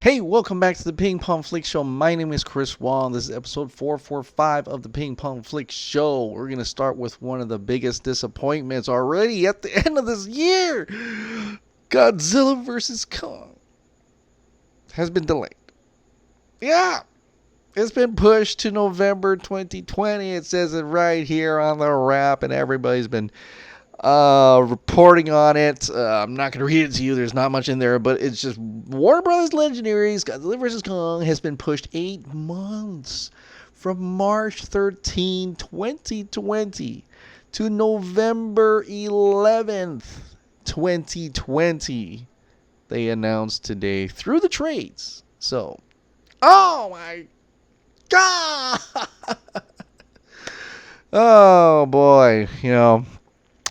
Hey, welcome back to the Ping Pong Flix Show. My name is Chris Wong. This is episode 445 of the Ping Pong Flix Show. We're going to start with one of the biggest disappointments already at the end of this year. Godzilla vs. Kong has been delayed. Yeah, it's been pushed to November 2020. It says it right here on the wrap, and everybody's been reporting on it. I'm not going to read it to you. There's not much in there, but it's just Warner Brothers Legendaries Godzilla vs. Kong has been pushed 8 months from March 13, 2020 to November 11th, 2020. They announced today through the trades. So, oh my God. Oh boy, it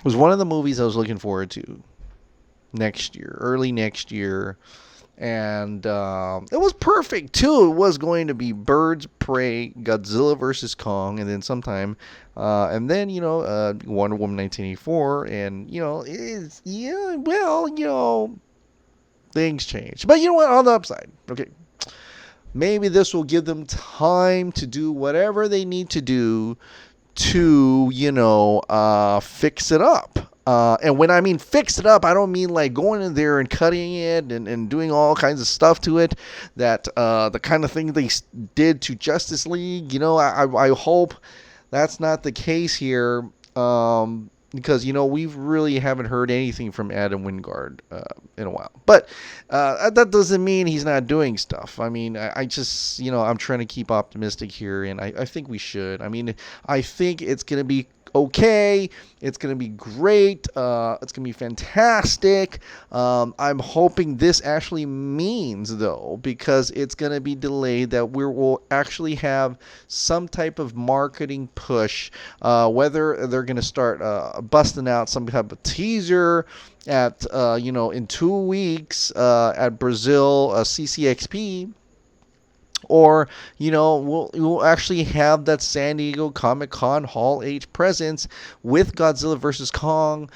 was one of the movies I was looking forward to next year, early next year. And it was perfect, too. It was going to be Birds of Prey, Godzilla vs. Kong, and then sometime. And then, Wonder Woman 1984. And, things changed. But you know what? On the upside, okay, maybe this will give them time to do whatever they need to do to, fix it up. And when I mean fix it up, I don't mean like going in there and cutting it and doing all kinds of stuff to it. That the kind of thing they did to Justice League. I hope that's not the case here. Because, we really haven't heard anything from Adam Wingard in a while. But that doesn't mean he's not doing stuff. I mean, I just, I'm trying to keep optimistic here, and I think we should. I mean, I think it's going to be okay. It's going to be great. It's going to be fantastic. I'm hoping this actually means, though, because it's going to be delayed, that we will actually have some type of marketing push, whether they're going to start busting out some type of teaser at, in 2 weeks at Brazil CCXP. Or, we'll actually have that San Diego Comic-Con Hall H presence with Godzilla vs. Kong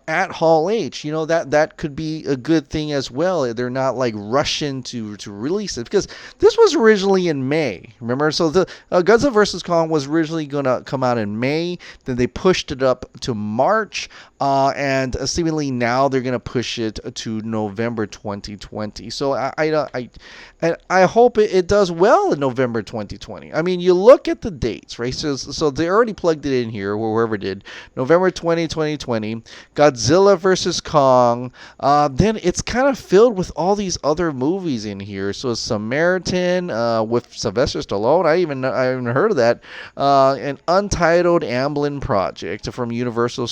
at Hall H. That could be a good thing as well. They're not like rushing to release it, because this was originally in May. Remember? So the Godzilla vs. Kong was originally going to come out in May. Then they pushed it up to March. And seemingly now they're going to push it to November 2020. So I hope it does well in November 2020. I mean, you look at the dates, right? So they already plugged it in here, or whoever did. November 2020, Godzilla vs. Kong. Then it's kind of filled with all these other movies in here. So Samaritan with Sylvester Stallone. I haven't heard of that. An Untitled Amblin Project from Universal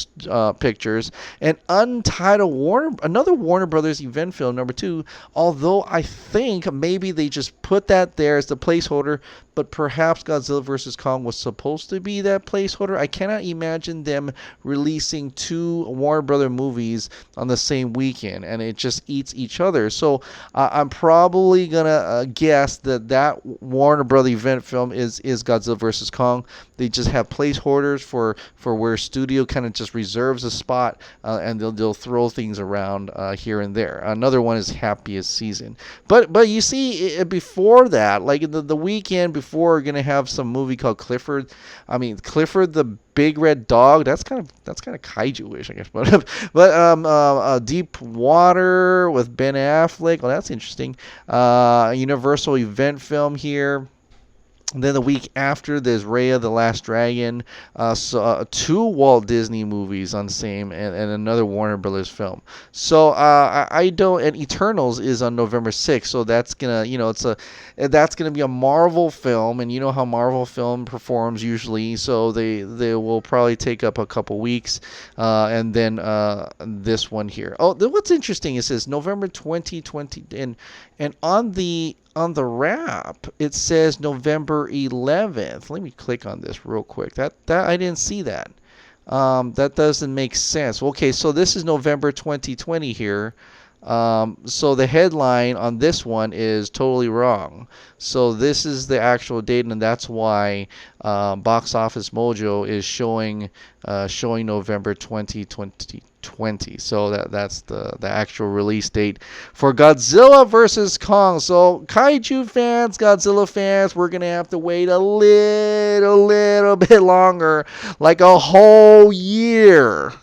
Pictures. An untitled another Warner Brothers event film, number 2. Although I think maybe they just put that there as the placeholder, but perhaps Godzilla vs. Kong was supposed to be that placeholder. I cannot imagine them releasing 2 Warner Brother movies on the same weekend, and it just eats each other. So I'm probably gonna guess that Warner Brother event film is Godzilla vs. Kong. They just have placeholders for where studio kind of just reserves a spot, and they'll throw things around here and there. Another one is Happiest Season. But you see, before that, like the weekend before, we're gonna have some movie called Clifford. I mean, Clifford the Big Red Dog. That's kind of kaiju-ish, I guess. But Deep Water with Ben Affleck. Well, that's interesting. Universal event film here. And then the week after, there's Raya the Last Dragon, 2 Walt Disney movies on the same, and another Warner Brothers film. So I don't. And Eternals is on November 6th, so that's gonna, that's gonna be a Marvel film, and you know how Marvel film performs usually. So they will probably take up a couple weeks, and then this one here. Oh, what's interesting is this November 2020, and on the wrap, it says November 11th. Let me click on this real quick. That I didn't see that. That doesn't make sense. Okay, so this is November 2020 here. So the headline on this one is totally wrong. So this is the actual date, and that's why Box Office Mojo is showing November 2020. So that's the actual release date for Godzilla versus Kong. So kaiju fans, Godzilla fans, we're gonna have to wait a little bit longer, like a whole year,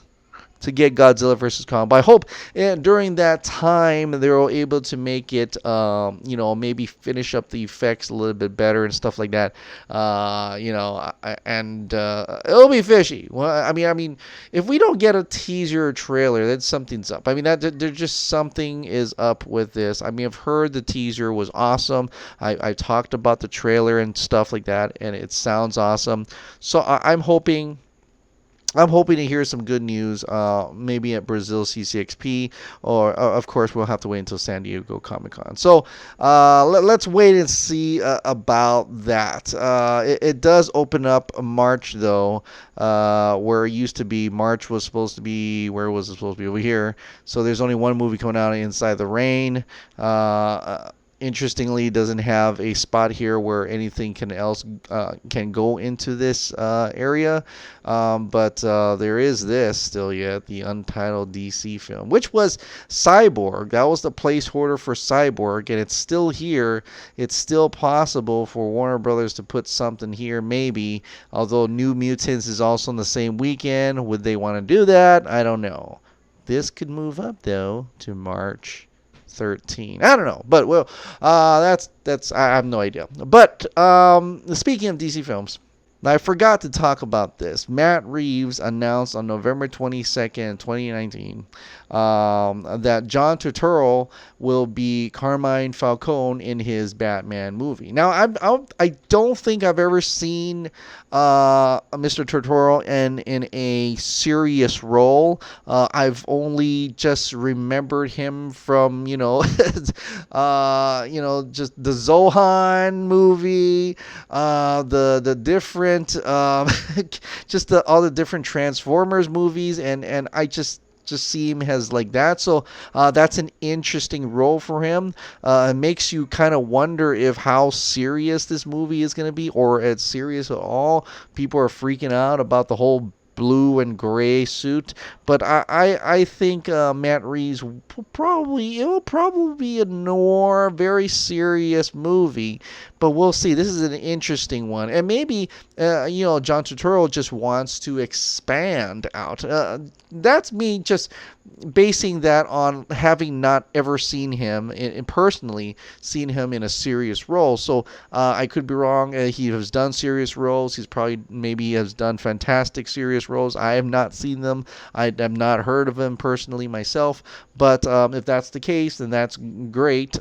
to get Godzilla versus Kong. But I hope during that time they're able to make it, maybe finish up the effects a little bit better and stuff like that. And it'll be fishy. Well, I mean, if we don't get a teaser or trailer, then something's up. I mean, there's just something is up with this. I mean, I've heard the teaser was awesome. I talked about the trailer and stuff like that, and it sounds awesome. So I'm hoping to hear some good news, maybe at Brazil CCXP, or of course we'll have to wait until San Diego Comic-Con. So let's wait and see about that. It does open up March though, where it used to be March was supposed to be, where was it supposed to be? Over here. So there's only one movie coming out, Inside the Rain. Interestingly, doesn't have a spot here where anything can go into this area, but there is this still yet, the untitled DC film, which was Cyborg. That was the placeholder for Cyborg, and it's still here. It's still possible for Warner Brothers to put something here, maybe. Although New Mutants is also on the same weekend, would they want to do that? I don't know. This could move up though to March 13. I don't know, but well, that's I have no idea. But speaking of DC films, I forgot to talk about this. Matt Reeves announced on November 22nd, 2019, that John Turturro will be Carmine Falcone in his Batman movie. Now, I don't think I've ever seen Mr. Turturro in a serious role. I've only just remembered him from just the Zohan movie, the different just all the different Transformers movies, and I just see him as like that. So that's an interesting role for him. It makes you kind of wonder if how serious this movie is going to be, or it's serious at all. People are freaking out about the whole blue and gray suit, but I think Matt Reeves will probably be a noir, very serious movie. But we'll see. This is an interesting one, and maybe John Turturro just wants to expand out. That's me just basing that on having not ever seen him personally seen him in a serious role. So I could be wrong. He has done serious roles. Maybe has done fantastic serious roles. I have not seen them. I have not heard of him personally myself. But if that's the case, then that's great.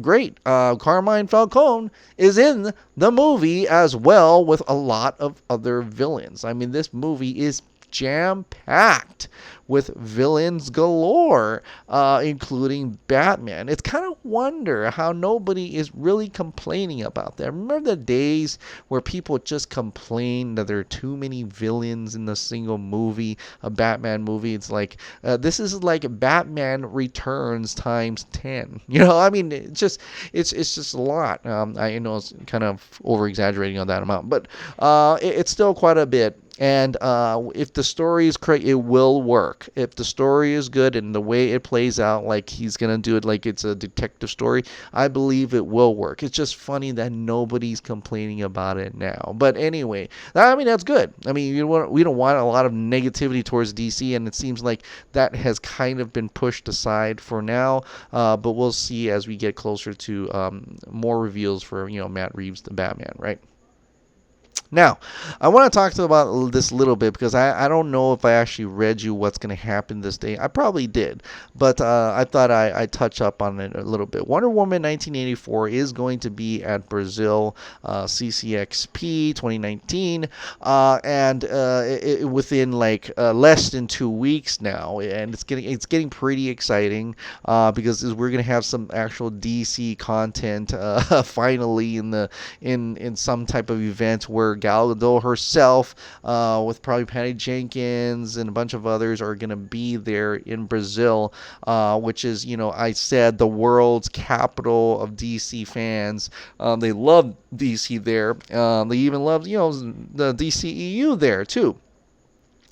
Great. Carmine Falcone is in the movie as well with a lot of other villains. I mean, this movie is jam-packed with villains galore, including Batman. It's kind of wonder how nobody is really complaining about that. Remember the days where people just complained that there are too many villains in a single movie, a Batman movie? It's like, this is like Batman Returns times 10. I mean, it's just a lot. I know it's kind of over-exaggerating on that amount, but it's still quite a bit. And if the story is correct, it will work. If the story is good and the way it plays out, like he's going to do it like it's a detective story, I believe it will work. It's just funny that nobody's complaining about it now. But anyway, I mean, that's good. I mean, we don't want a lot of negativity towards DC, and it seems like that has kind of been pushed aside for now. But we'll see as we get closer to more reveals for, Matt Reeves, the Batman, right? Now, I want to talk about this a little bit because I don't know if I actually read you what's going to happen this day. I probably did, but I thought I'd touch up on it a little bit. Wonder Woman 1984 is going to be at Brazil CCXP 2019, and within like less than 2 weeks now, and it's getting pretty exciting because we're going to have some actual DC content finally in some type of event where where Gal Gadot herself, with probably Patty Jenkins and a bunch of others, are going to be there in Brazil, which is, I said, the world's capital of DC fans. They love DC there. They even love, the DCEU there too.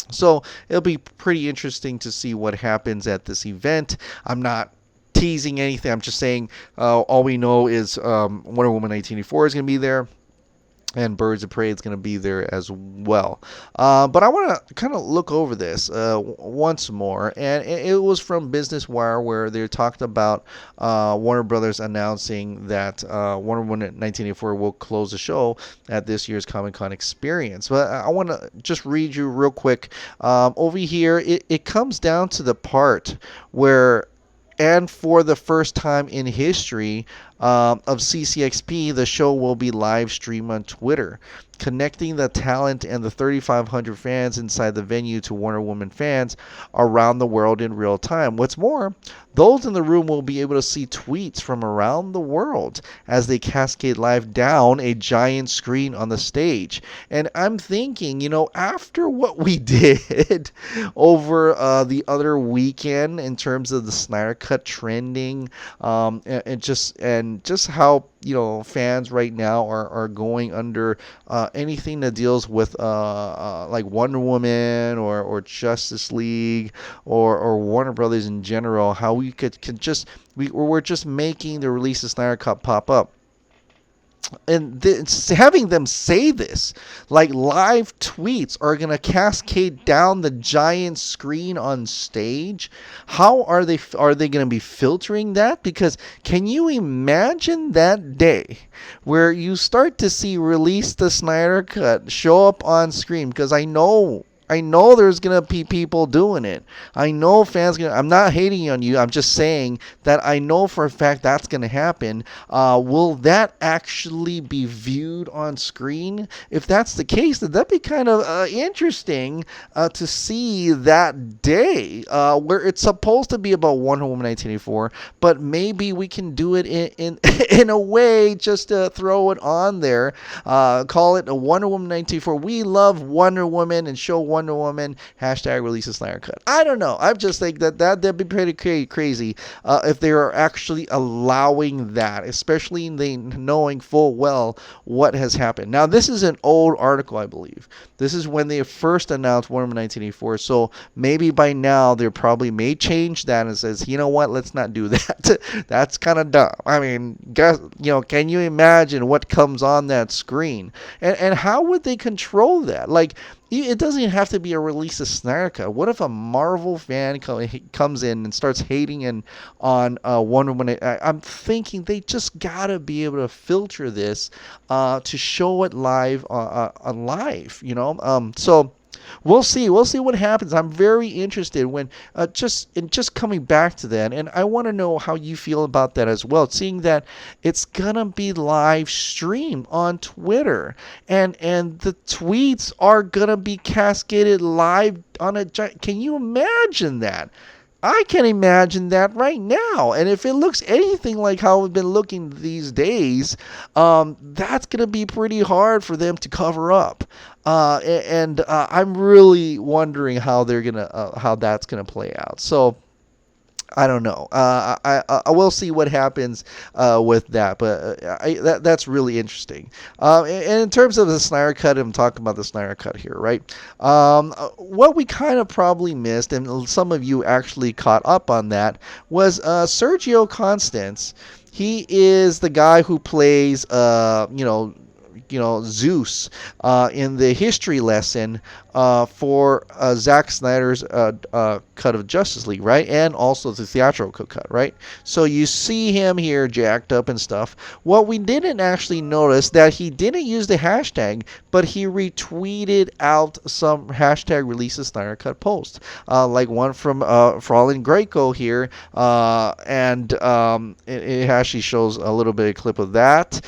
So it'll be pretty interesting to see what happens at this event. I'm not teasing anything. I'm just saying all we know is Wonder Woman 1984 is going to be there. And Birds of Prey is going to be there as well. But I want to kind of look over this once more. And it was from Business Wire, where they talked about Warner Brothers announcing that Wonder Woman 1984 will close the show at this year's Comic-Con experience. But I want to just read you real quick. Over here, it comes down to the part where, and for the first time in history of CCXP, the show will be live streamed on Twitter, connecting the talent and the 3,500 fans inside the venue to Wonder Woman fans around the world in real time. What's more, those in the room will be able to see tweets from around the world as they cascade live down a giant screen on the stage. And I'm thinking, after what we did over the other weekend in terms of the Snyder Cut trending, and just how fans right now are going under anything that deals with like Wonder Woman or Justice League or Warner Brothers in general, how we we're just making the release of Snyder Cut pop up. And having them say this, like live tweets are going to cascade down the giant screen on stage. How are they going to be filtering that? Because can you imagine that day where you start to see Release the Snyder Cut show up on screen? Because I know there's going to be people doing it. I know fans I'm not hating on you. I'm just saying that I know for a fact that's going to happen. Will that actually be viewed on screen? If that's the case, then that'd be kind of interesting to see that day where it's supposed to be about Wonder Woman 1984, but maybe we can do it in a way just to throw it on there. Call it a Wonder Woman 1984. We love Wonder Woman and show Wonder Woman, #release a Snyder Cut. I don't know. I just think that'd be pretty crazy if they are actually allowing that, especially knowing full well what has happened. Now, this is an old article, I believe. This is when they first announced Wonder Woman 1984, so maybe by now they probably may change that and says, you know what, let's not do that. That's kind of dumb. I mean, can you imagine what comes on that screen? And how would they control that? Like, it doesn't even have to be a Release of Snyder Cut. What if a Marvel fan comes in and starts hating on Wonder Woman? I'm thinking they just gotta be able to filter this to show it live on live. So. We'll see what happens. I'm very interested when just coming back to that, and I want to know how you feel about that as well. Seeing that it's gonna be live streamed on Twitter, and the tweets are gonna be cascaded live on a. Can you imagine that? I can imagine that right now. And if it looks anything like how we've been looking these days, that's going to be pretty hard for them to cover up. And I'm really wondering how how that's going to play out. So I don't know. I will see what happens with that, but that's really interesting. And in terms of the Snyder Cut, I'm talking about the Snyder Cut here, right? What we kind of probably missed, and some of you actually caught up on that, was Sergio Constance. He is the guy who plays, Zeus in the history lesson for Zack Snyder's cut of Justice League, right? And also the theatrical cut, right? So you see him here jacked up and stuff. What we didn't actually notice that he didn't use the hashtag, but he retweeted out some #release a Snyder Cut post, like one from Fraulein Greco here, and it actually shows a little bit of clip of that.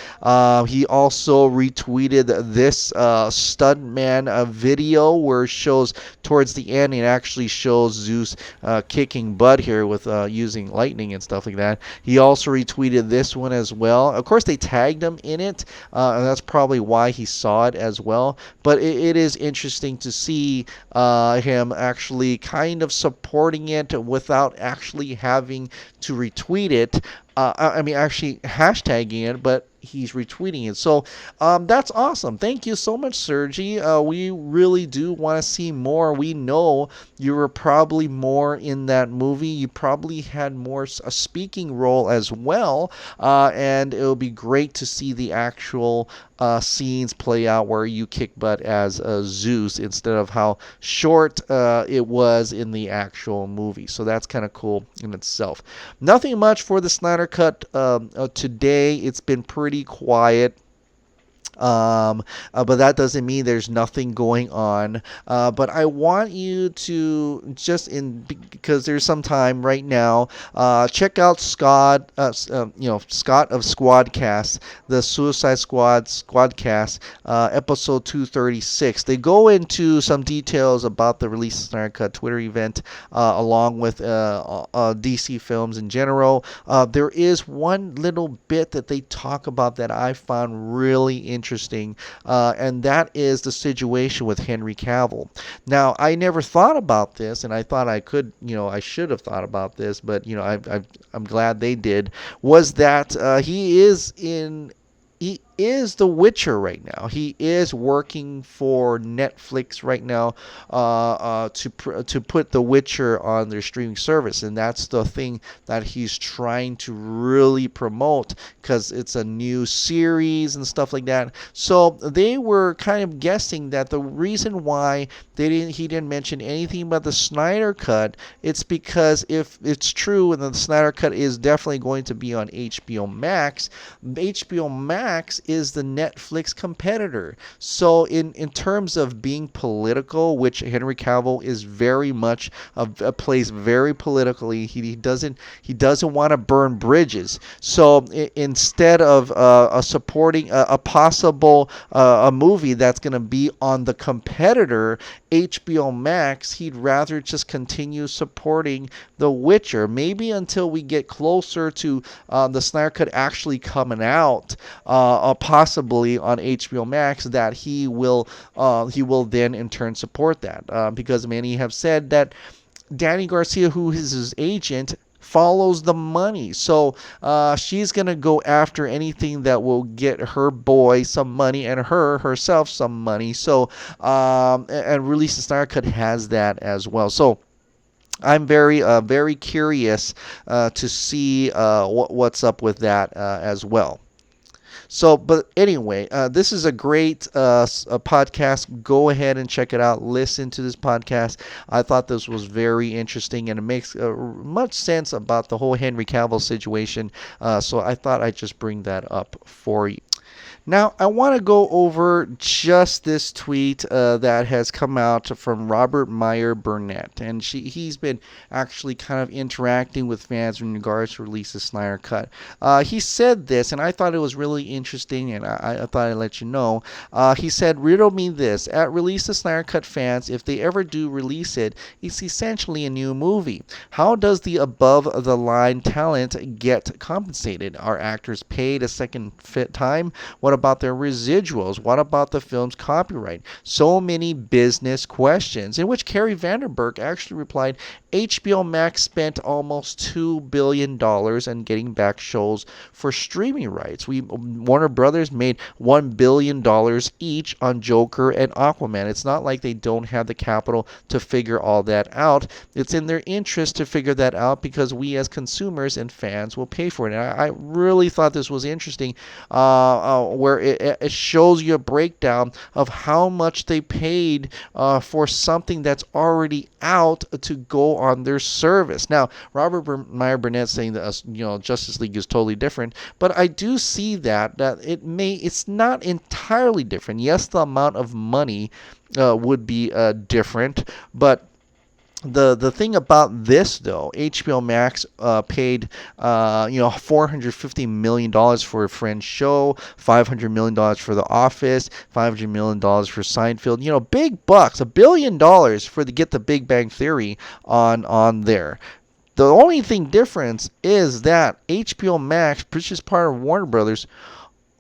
He also retweeted retweeted this stuntman video where it shows towards the end, it actually shows Zeus kicking butt here with using lightning and stuff like that. He also retweeted this one as well. Of course, they tagged him in it, and that's probably why he saw it as well. But it is interesting to see him actually kind of supporting it without actually having to retweet it. I mean, actually hashtagging it, but he's retweeting it. So that's awesome. Thank you so much, Sergi. We really do want to see more. We know you were probably more in that movie. You probably had more a speaking role as well, and it will be great to see the actual scenes play out where you kick butt as Zeus instead of how short it was in the actual movie. So that's kind of cool in itself. Nothing much for the Snyder Cut today. It's been pretty quiet. But that doesn't mean there's nothing going on. But I want you to because there's some time right now. Check out Scott of Squadcast, the Suicide Squad Squadcast, episode 236. They go into some details about the release of Snyder Cut Twitter event, along with DC films in general. There is one little bit that they talk about that I found really interesting, and that is the situation with Henry Cavill. Now, I never thought about this, and I thought I should have thought about this, but I'm glad they did. Was that he is The Witcher right now. He is working for Netflix right now to put The Witcher on their streaming service, and that's the thing that he's trying to really promote because it's a new series and stuff like that. So they were kind of guessing that the reason why he didn't mention anything about the Snyder Cut, it's because if it's true and the Snyder Cut is definitely going to be on HBO Max, HBO Max is the Netflix competitor. So in terms of being political, which Henry Cavill is very much plays very politically, he doesn't want to burn bridges. So instead of supporting a possible a movie that's going to be on the competitor HBO Max, he'd rather just continue supporting The Witcher, maybe until we get closer to the Snyder Cut actually coming out, possibly on HBO Max, that he will then in turn support that, because many have said that Danny Garcia, who is his agent, follows the money. So she's going to go after anything that will get her boy some money and herself some money. So and Release the Snyder Cut has that as well. So I'm very curious to see what's up with that as well. So, but anyway, this is a great a podcast. Go ahead and check it out. Listen to this podcast. I thought this was very interesting, and it makes much sense about the whole Henry Cavill situation. So I thought I'd just bring that up for you. Now, I want to go over just this tweet that has come out from Robert Meyer Burnett. And he's been actually kind of interacting with fans in regards to release the Snyder Cut. He said this, and I thought it was really interesting, and I thought I'd let you know. He said, "Riddle me this. At Release the Snyder Cut fans, if they ever do release it, it's essentially a new movie. How does the above-the-line talent get compensated? Are actors paid a second time? What about their residuals? What about the film's copyright? So many business questions." In which Carrie Vanderberg actually replied, HBO Max spent almost $2 billion on getting back shows for streaming rights. Warner Brothers made $1 billion each on Joker and Aquaman. It's not like they don't have the capital to figure all that out. It's in their interest to figure that out because we as consumers and fans will pay for it. And I really thought this was interesting, where it shows you a breakdown of how much they paid for something that's already out to go on their service. Now, Robert Meyer Burnett saying that Justice League is totally different, but I do see that it's not entirely different. Yes, the amount of money would be different, but The thing about this though, HBO Max paid $450 for a Friends show, $500 million for The Office, $500 million for Seinfeld. Big bucks, $1 billion for to get the Big Bang Theory on there. The only thing difference is that HBO Max, which is part of Warner Brothers,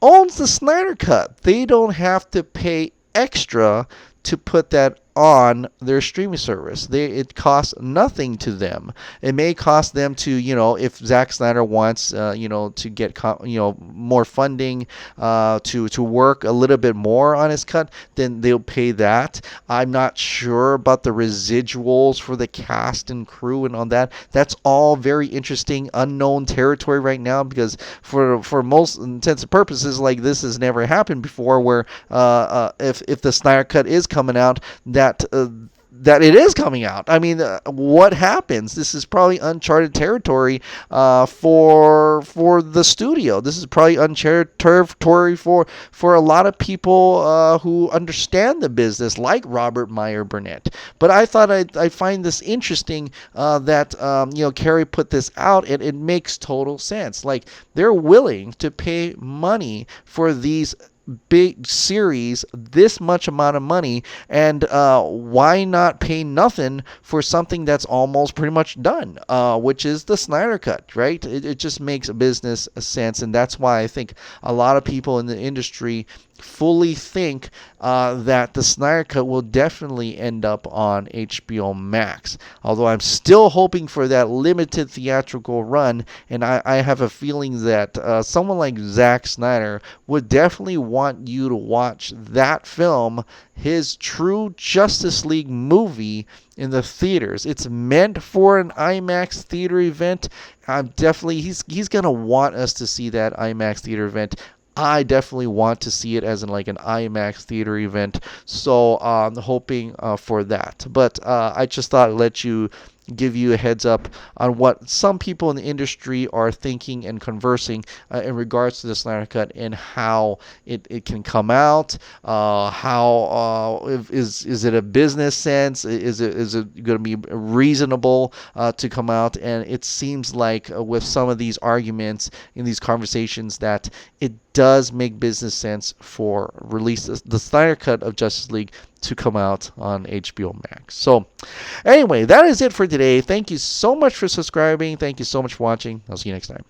owns the Snyder Cut. They don't have to pay extra to put that on their streaming service. It costs nothing to them. It may cost them to, if Zack Snyder wants, to get, more funding, to work a little bit more on his cut, then they'll pay that. I'm not sure about the residuals for the cast and crew and all that. That's all very interesting, unknown territory right now, because for most intents and purposes, like, this has never happened before, where if the Snyder Cut is coming out, that it is coming out. I mean, what happens? This is probably uncharted territory for the studio. This is probably uncharted territory for a lot of people who understand the business, like Robert Meyer Burnett. But I thought I'd find this interesting that Carrie put this out, and it makes total sense. Like, they're willing to pay money for these big series, this much amount of money, and why not pay nothing for something that's almost pretty much done, which is the Snyder Cut, right? It just makes business sense, and that's why I think a lot of people in the industry fully think that the Snyder Cut will definitely end up on HBO Max. Although I'm still hoping for that limited theatrical run, and I have a feeling that someone like Zack Snyder would definitely want you to watch that film, his true Justice League movie, in the theaters. It's meant for an IMAX theater event. He's gonna want us to see that IMAX theater event. I definitely want to see it as an IMAX theater event, so I'm hoping for that. But I just thought I'd give you a heads up on what some people in the industry are thinking and conversing in regards to the Snyder Cut and how it can come out. Is it a business sense? Is it going to be reasonable to come out? And it seems like with some of these arguments in these conversations that it does make business sense for release the Snyder Cut of Justice League to come out on HBO Max. So anyway, that is it for today. Thank you so much for subscribing. Thank you so much for watching. I'll see you next time.